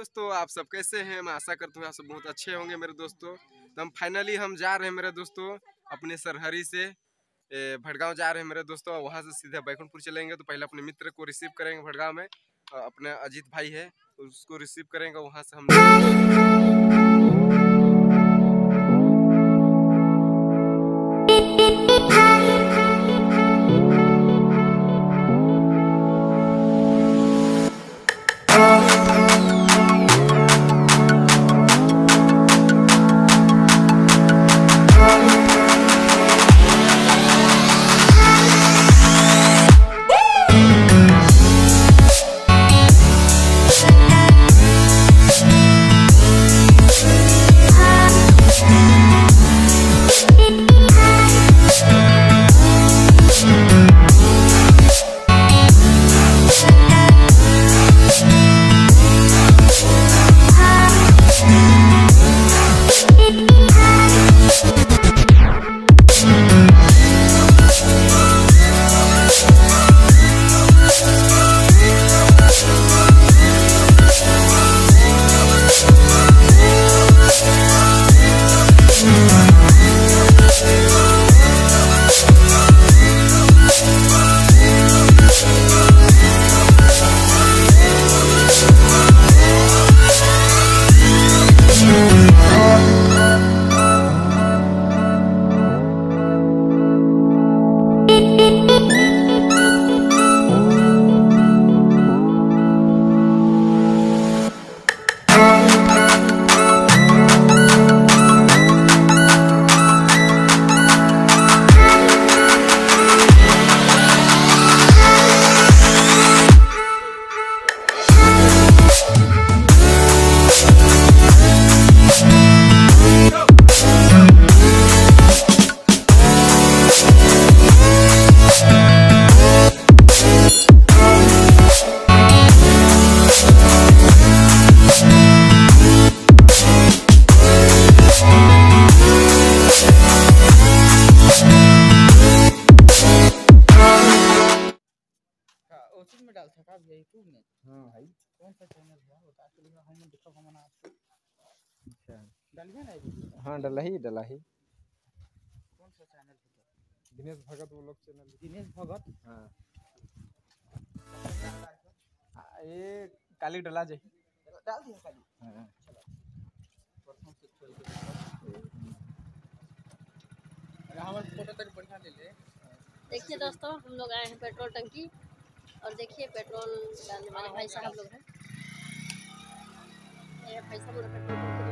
दोस्तों, आप सब कैसे हैं? मैं आशा करता हूँ आप सब बहुत अच्छे होंगे मेरे दोस्तों। तो हम फाइनली जा रहे हैं मेरे दोस्तों अपने सरहरी से भड़गांव जा रहे हैं मेरे दोस्तों। वहाँ से सीधे बैकुंठपुर चलेंगे। तो पहले अपने मित्र को रिसीव करेंगे भड़गांव में। अपने अजीत भाई है उसको रिसीव करेंगे। वहाँ से हम में डाल था यूट्यूब में। हाँ भाई, कौन सा चैनल है बता के लिए हम देखो हम ना आपको। अच्छा डालिए ना। हाँ डला ही कौन सा चैनल है? दिनेश भगत वो लोग चैनल। दिनेश भगत। हाँ ये काली डला जाए डाल दिया खाली। हाँ प्रथम से खोल के हमारे फोटो तक बढ़िया ले ले। देखिए दोस्तों, हम लोग आए हैं पेट्रोल टंकी और देखिए पेट्रोल डालने वाले भाई साहब लोग हैं। ये भाई साहब लोग पेट्रोल टंकी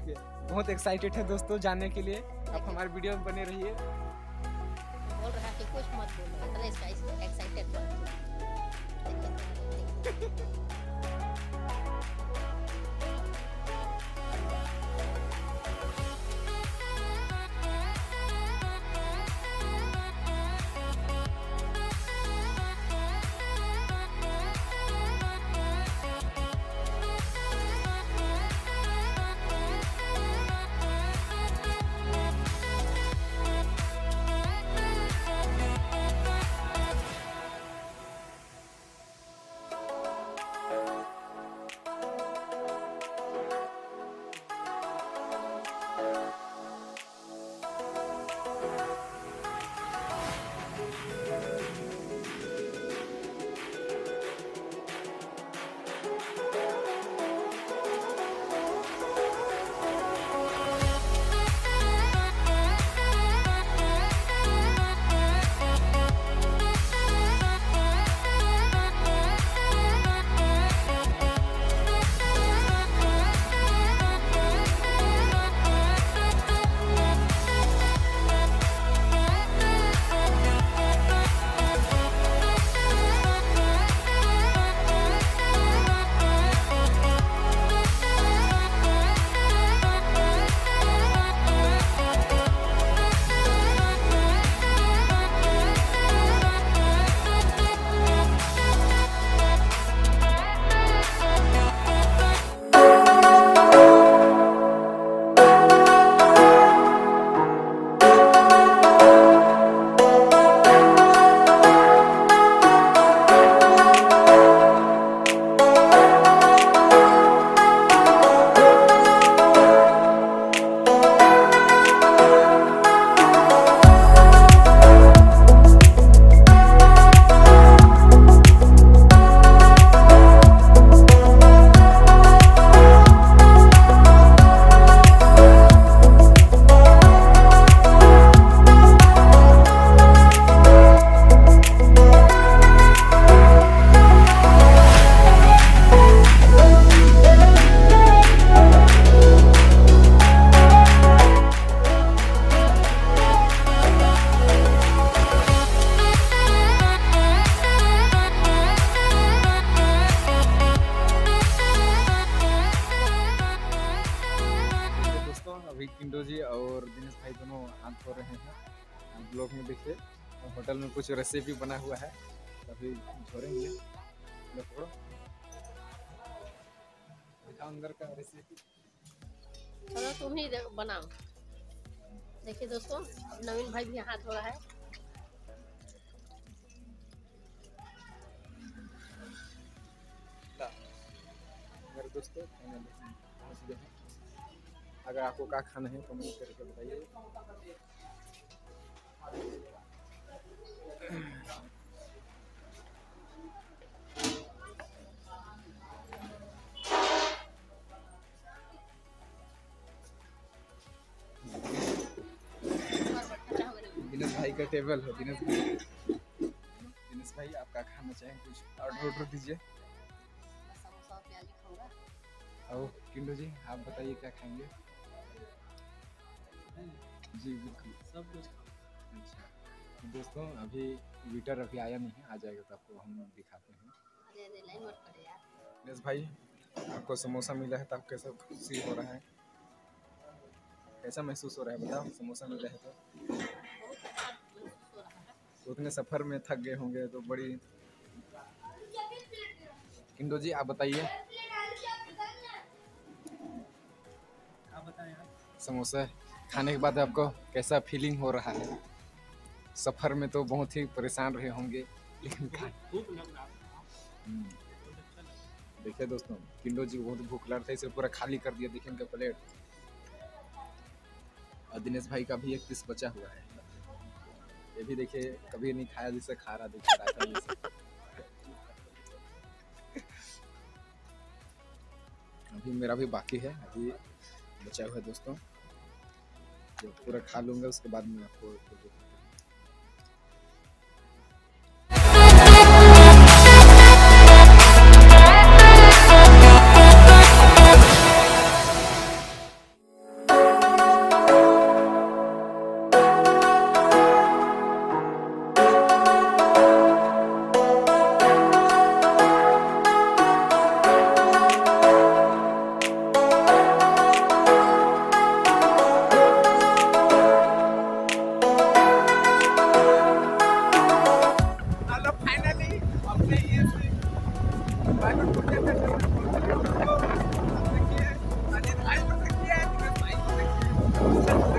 देखिए बहुत एक्साइटेड है दोस्तों जाने के लिए। आप हमारे वीडियो में बने रहिए। बोल रहा है कि कुछ मत बोलो, इतना इसका एक्साइटेड जी और दिनेश भाई दोनों हाथ धो रहे हैं। आप ब्लॉग में देखिए होटल में कुछ रेसिपी बना हुआ है, अभी छोड़ेंगे। अंदर का रेसिपी चलो तुम ही बनाओ। देखिए दोस्तों अब नवीन भाई भी हाथ धो रहा है। मेरे दोस्तों अगर आपको क्या खाना है कमेंट करके बताइए। दिनेश भाई का टेबल है। दिनेश भाई आप क्या खाना चाहें, कुछ ऑर्डर दीजिए। समोसा प्याजी खाऊंगा। और किंडो जी आप बताइए क्या खाएंगे? जी बिल्कुल सब कुछ। अच्छा दोस्तों अभी वेटर अभी आया नहीं है, आ जाएगा तो आपको हम दिखाते हैं। अरे लाइन मत पड़े यार। दिनेश भाई आपको समोसा मिला है तो आप कैसा खुशी हो रहा है, कैसा महसूस हो रहा है बताओ? समोसा मिला है तो उतने सफ़र में थक गए होंगे तो बड़ी। किंडो जी आप बताइए। आप बताएं यार। समोसा खाने के बाद आपको कैसा फीलिंग हो रहा है? सफ़र में तो बहुत ही परेशान रहे होंगे लेकिन भूख लग रहा है। देखिए दोस्तों किंडो जी बहुत भूख लग रहा था, इसे पूरा खाली कर दिया। देखिए इनका प्लेट। और दिनेश भाई का भी एक पीस बचा हुआ है, ये भी देखिए कभी नहीं खाया जिसे खा रहा। देखिए अभी मेरा भी बाकी है, अभी बचा हुआ है दोस्तों। जो पूरा खा लूँगा उसके बाद में आपको है।